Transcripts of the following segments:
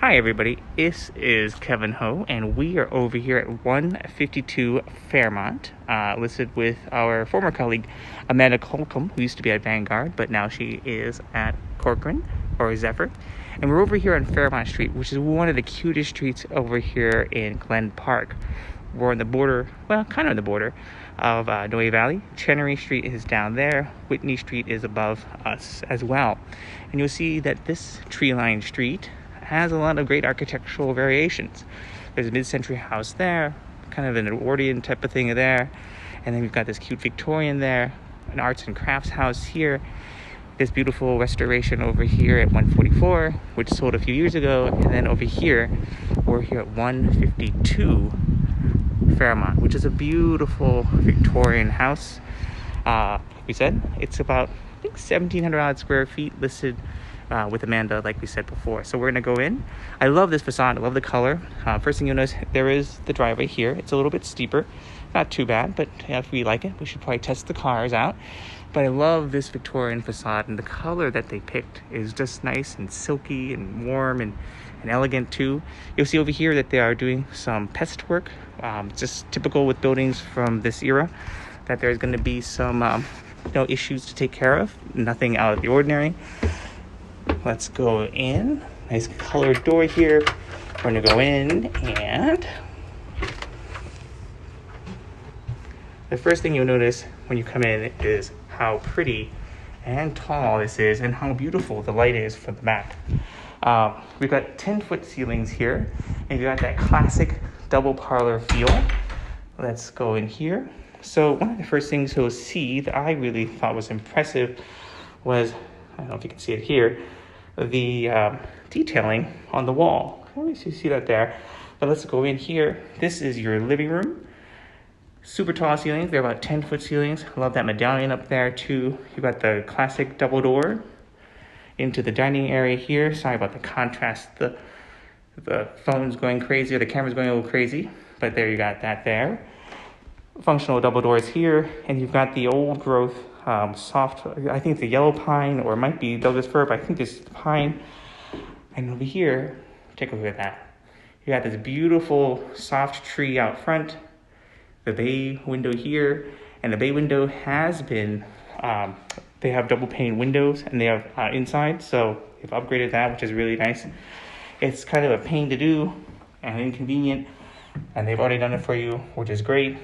Hi everybody, this is K.Ho, and we are over here at 152 Fairmount, listed with our former colleague Amanda Holcomb, who used to be at Vanguard, but now she is at Corcoran, or Zephyr. And we're over here on Fairmount Street, which is one of the cutest streets over here in Glen Park. We're on the border, well, kind of on the border of Noe Valley. Chenery Street is down there. Whitney Street is above us as well. And you'll see that this tree-lined street has a lot of great architectural variations. There's a mid-century house there, kind of an Edwardian type of thing there. And then we've got this cute Victorian there, an arts and crafts house here, this beautiful restoration over here at 144, which sold a few years ago. And then over here, we're here at 152 Fairmount, which is a beautiful Victorian house. We said it's about, I think, 1,700 odd square feet listed with Amanda, like we said before. So we're gonna go in. I love this facade. I love the color. First thing you'll notice, there is the driveway here. It's a little bit steeper, not too bad, but if we like it, we should probably test the cars out. But I love this Victorian facade, and the color that they picked is just nice and silky and warm and elegant too. You'll see over here that they are doing some pest work, just typical with buildings from this era, that there's going to be some issues to take care of. Nothing out of the ordinary. Let's go in. Nice colored door here. We're going to go in, and the first thing you'll notice when you come in is how pretty and tall this is, and how beautiful the light is from the back. We've got 10-foot ceilings here, and you've got that classic double parlor feel. Let's go in here. So one of the first things you'll see that I really thought was impressive was, I don't know if you can see it here, the detailing on the wall. Let me see that there. But let's go in here. This is your living room. Super tall ceilings. They're about 10-foot ceilings. I love that medallion up there too. You've got the classic double door into the dining area here. Sorry about the contrast. The phone's going crazy, or the camera's going a little crazy. But there you got that there. Functional double doors here. And you've got the old growth soft, I think it's a yellow pine, or it might be Douglas fir, but I think it's pine. And over here, take a look at that. You got this beautiful soft tree out front. The bay window here, and the bay window has been, they have double pane windows, and they have inside, so they've upgraded that, which is really nice. It's kind of a pain to do and inconvenient, and they've already done it for you, which is great.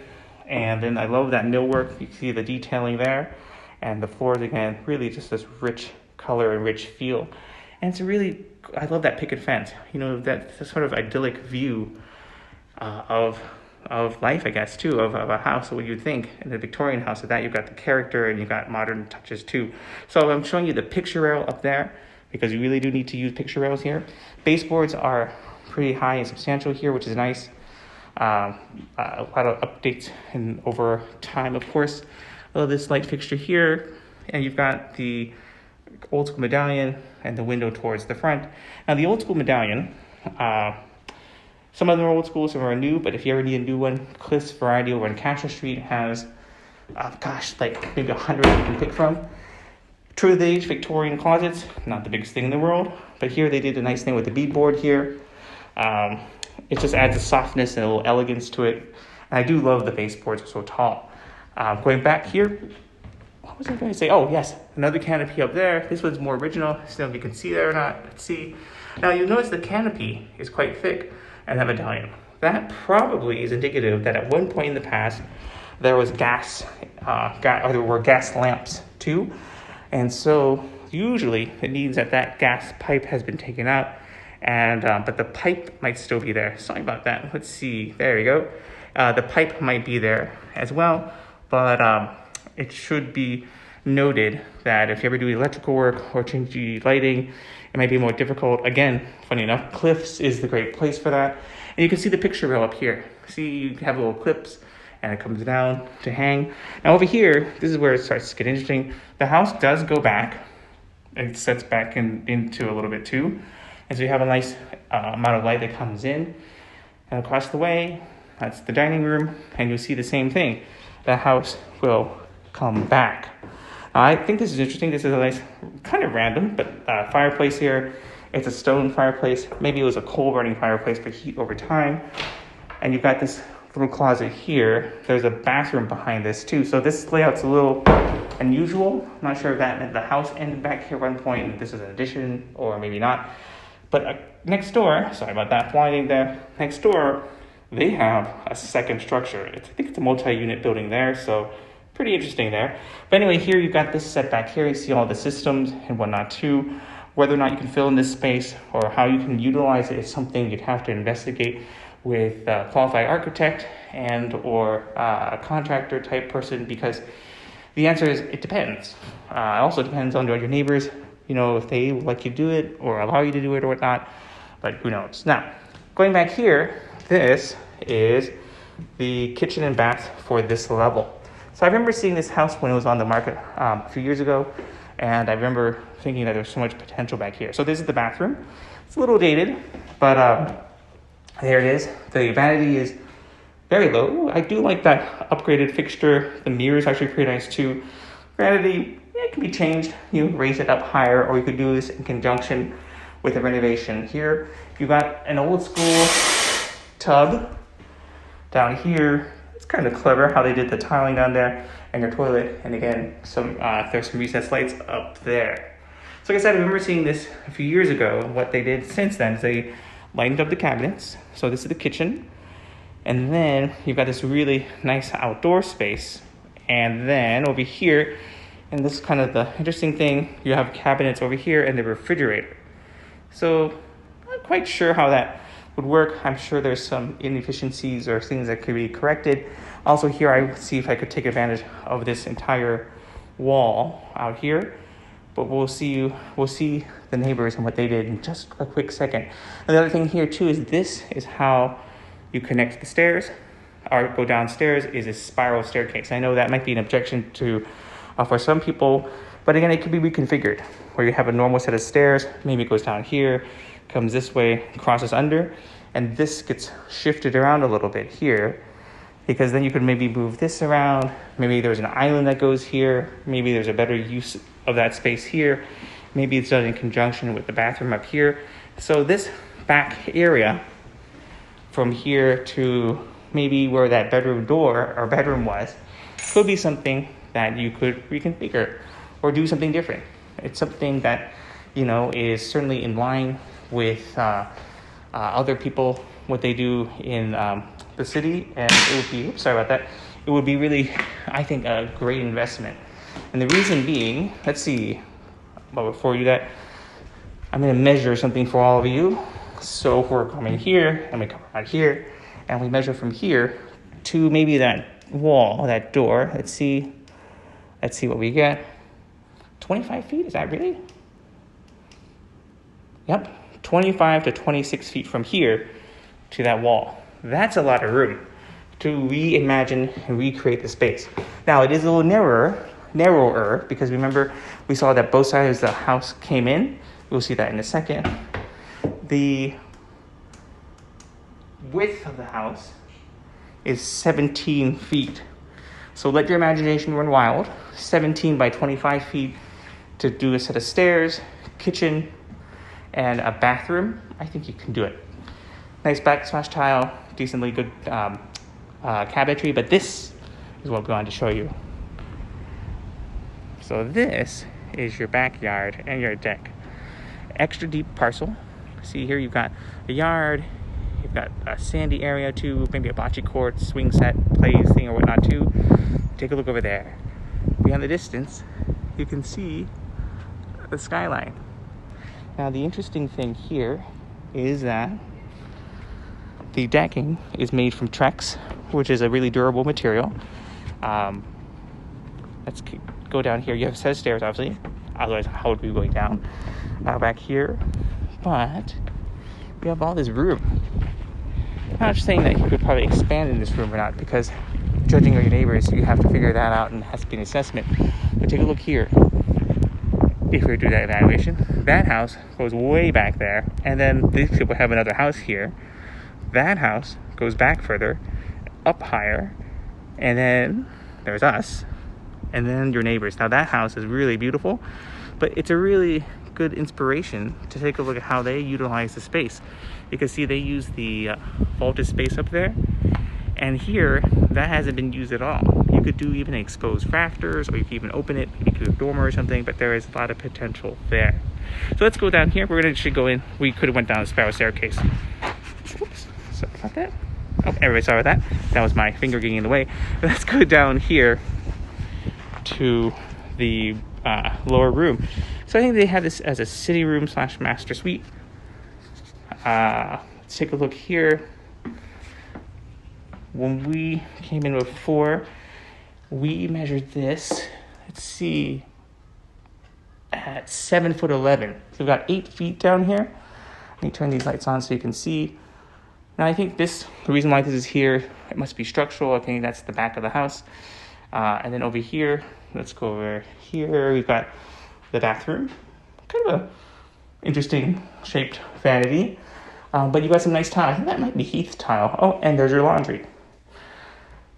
And then I love that millwork. You see the detailing there, and the floors, again, really just this rich color and rich feel. And it's really, I love that picket fence, that sort of idyllic view of life, I guess, too, of a house. What you'd think in a Victorian house, of that you've got the character and you've got modern touches too. So I'm showing you the picture rail up there, because you really do need to use picture rails here. Baseboards are pretty high and substantial here, which is nice. A lot of updates over time, of course. I love this light fixture here, and you've got the old school medallion and the window towards the front. Now the old school medallion, some of them are old school, some are new, but if you ever need a new one, Cliff's Variety over on Castle Street has, like maybe 100 you can pick from. True to the age Victorian closets, not the biggest thing in the world, but here they did a nice thing with the beadboard here. It just adds a softness and a little elegance to it. And I do love the baseboards are so tall. Going back here, what was I going to say? Oh, yes, another canopy up there. This one's more original. I don't know if you can see that or not. Let's see. Now you'll notice the canopy is quite thick, and that medallion. That probably is indicative that at one point in the past, there was gas, or there were gas lamps too. And so usually it means that gas pipe has been taken out, and but the pipe might still be there. Sorry about that. Let's see. There we go. The pipe might be there as well, but it should be noted that if you ever do electrical work or change the lighting, it might be more difficult. Again, funny enough, Cliff's is the great place for that. And you can see the picture rail up here. See, you have little clips, and it comes down to hang. Now over here, this is where it starts to get interesting. The house does go back. It sets back into a little bit too. And so you have a nice amount of light that comes in. And across the way, that's the dining room. And you'll see the same thing. The house will come back. I think this is interesting. This is a nice, kind of random, but fireplace here. It's a stone fireplace. Maybe it was a coal burning fireplace for heat over time. And you've got this little closet here. There's a bathroom behind this too. So this layout's a little unusual. I'm not sure if that meant the house ended back here at one point and this is an addition, or maybe not. But next door, sorry about that flying there. Next door, they have a second structure. I think it's a multi-unit building there, so pretty interesting there. But anyway, here you've got this setback here. You see all the systems and whatnot too. Whether or not you can fill in this space or how you can utilize it is something you'd have to investigate with a qualified architect and or a contractor type person, because the answer is it depends. It also depends on your neighbors, if they like you to do it or allow you to do it or whatnot, but who knows. Now, going back here, this is the kitchen and bath for this level. So I remember seeing this house when it was on the market a few years ago, and I remember thinking that there was so much potential back here. So this is the bathroom. It's a little dated, but there it is. The vanity is very low. I do like that upgraded fixture. The mirror is actually pretty nice too. Vanity, it can be changed. You raise it up higher, or you could do this in conjunction with a renovation. Here, you got an old school tub down here. It's kind of clever how they did the tiling down there, and your toilet. And again, there's some recessed lights up there. So like I said, I remember seeing this a few years ago. What they did since then is they lightened up the cabinets. So this is the kitchen. And then you've got this really nice outdoor space. And then over here, and this is kind of the interesting thing, you have cabinets over here and the refrigerator. So I'm not quite sure how that would work. I'm sure there's some inefficiencies or things that could be corrected. Also here, I would see if I could take advantage of this entire wall out here. But we'll see the neighbors and what they did in just a quick second. And the other thing here too is this is how you connect the stairs or go downstairs is a spiral staircase. I know that might be an objection to for some people, but again, it could be reconfigured where you have a normal set of stairs. Maybe it goes down here, comes this way, crosses under, and this gets shifted around a little bit here, because then you could maybe move this around. Maybe there's an island that goes here. Maybe there's a better use of that space here. Maybe it's done in conjunction with the bathroom up here. So this back area from here to maybe where that bedroom door or bedroom was could be something that you could reconfigure or do something different. It's something that, is certainly in line with other people, what they do in the city, and it would be, it would be really, I think, a great investment. And the reason being, let's see, but before you do that, I'm going to measure something for all of you. So if we're coming here, and we come out here, and we measure from here to maybe that wall, that door, let's see what we get. 25 feet, is that really? Yep, 25 to 26 feet from here to that wall. That's a lot of room to reimagine and recreate the space. Now, it is a little narrower, because remember, we saw that both sides of the house came in. We'll see that in a second. The width of the house is 17 feet. So let your imagination run wild. 17 by 25 feet to do a set of stairs, kitchen, and a bathroom. I think you can do it. Nice backsplash tile, decently good cabinetry, but this is what we wanted to show you. So this is your backyard and your deck. Extra deep parcel. See here, you've got a yard, you've got a sandy area too, maybe a bocce court, swing set, play thing or whatnot too. Take a look over there. Beyond the distance, you can see the skyline. Now the interesting thing here is that the decking is made from Trex, which is a really durable material. Let's go down here. You have a set of stairs, obviously. Otherwise, how would we be going down back here? But we have all this room. I'm not saying that you could probably expand in this room or not, because judging your neighbors, you have to figure that out, and it has to be an assessment. But take a look here. If we do that evaluation, that house goes way back there, and then these people have another house here. That house goes back further, up higher, and then there's us, and then your neighbors. Now that house is really beautiful, but it's a really good inspiration to take a look at how they utilize the space. You can see they use the vaulted space up there, and here that hasn't been used at all. You could do even exposed rafters, or you could even open it, you could do a dormer or something, but there is a lot of potential there. So let's go down here. We're gonna actually go in. We could have went down the spiral staircase. Oops, sorry about that. Oh, everybody sorry about that. That was my finger getting in the way. Let's go down here to the lower room. So I think they have this as a city room / master suite. Let's take a look here. When we came in before, we measured this, let's see, at 7'11". So we've got 8 feet down here. Let me turn these lights on so you can see. Now I think the reason why this is here, it must be structural. I think that's the back of the house. And then over here, let's go over here. We've got the bathroom. Kind of a interesting shaped vanity. But you got some nice tile. I think that might be Heath tile. Oh, and there's your laundry.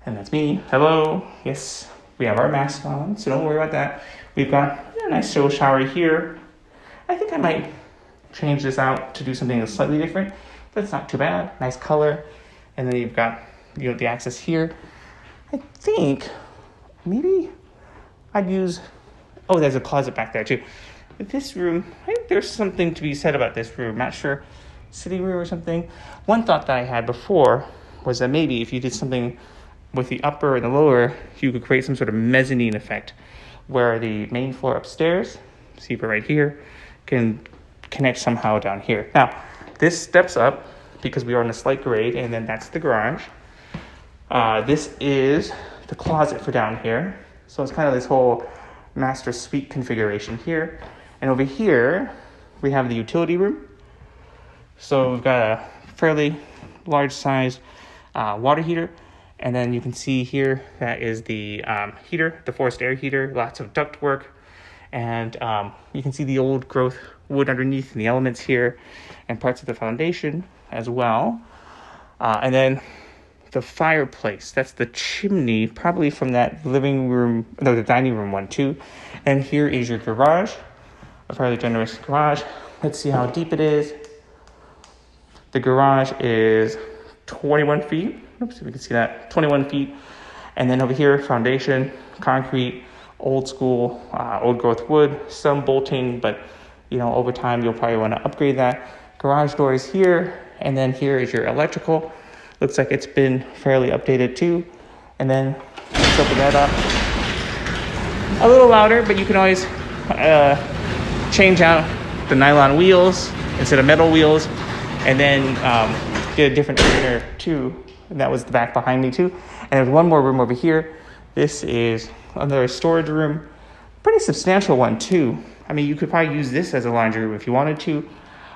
And that's me. Hello. Yes, we have our mask on, so don't worry about that. We've got a nice little shower here. I think I might change this out to do something that's slightly different, but it's not too bad. Nice color. And then you've got the access here. I think maybe I'd use, oh, there's a closet back there too. But this room, I think there's something to be said about this room. Not sure, sitting room or something. One thought that I had before was that maybe if you did something with the upper and the lower, you could create some sort of mezzanine effect where the main floor upstairs, see for right here, can connect somehow down here. Now, this steps up because we are on a slight grade, and then that's the garage. This is the closet for down here. So it's kind of this whole master suite configuration here. And over here, we have the utility room. So we've got a fairly large sized water heater. And then you can see here, that is the heater, the forced air heater, lots of duct work. And you can see the old growth wood underneath and the elements here and parts of the foundation as well. And then the fireplace, that's the chimney, probably from that living room, no, the dining room one too. And here is your garage, a fairly generous garage. Let's see how deep it is. The garage is 21 feet. Oops, if we can see that, 21 feet. And then over here, foundation, concrete, old school, old growth wood, some bolting, but over time, you'll probably want to upgrade that. Garage doors here, and then here is your electrical. Looks like it's been fairly updated too. And then let's open that up. A little louder, but you can always change out the nylon wheels instead of metal wheels, and then get a different tuner too. And that was the back behind me too. And there's one more room over here. This is another storage room. Pretty substantial one too. I mean, you could probably use this as a laundry room if you wanted to.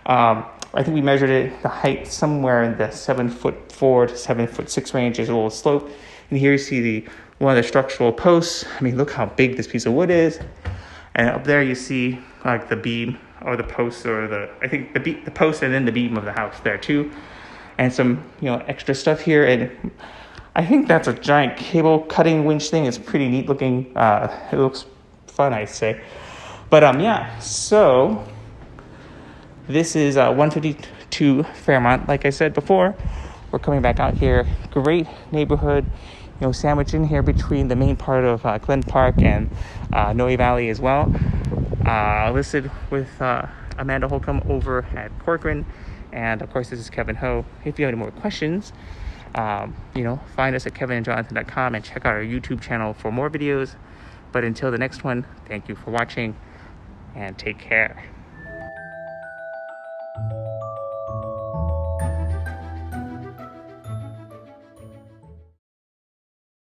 I think we measured it, the height somewhere in the 7'4" to 7'6" range. There's a little slope. And here you see one of the structural posts. I mean, look how big this piece of wood is. And up there you see like the beam or the post, or I think the post and then the beam of the house there too. And some, extra stuff here. And I think that's a giant cable cutting winch thing. It's pretty neat looking. It looks fun, I'd say. But yeah, so this is 152 Fairmount. Like I said before, we're coming back out here. Great neighborhood, sandwiched in here between the main part of Glen Park and Noe Valley as well. Listed with Amanda Holcomb over at Corcoran. And of course, this is K.Ho. If you have any more questions, find us at kevinandjonathan.com and check out our YouTube channel for more videos. But until the next one, thank you for watching and take care.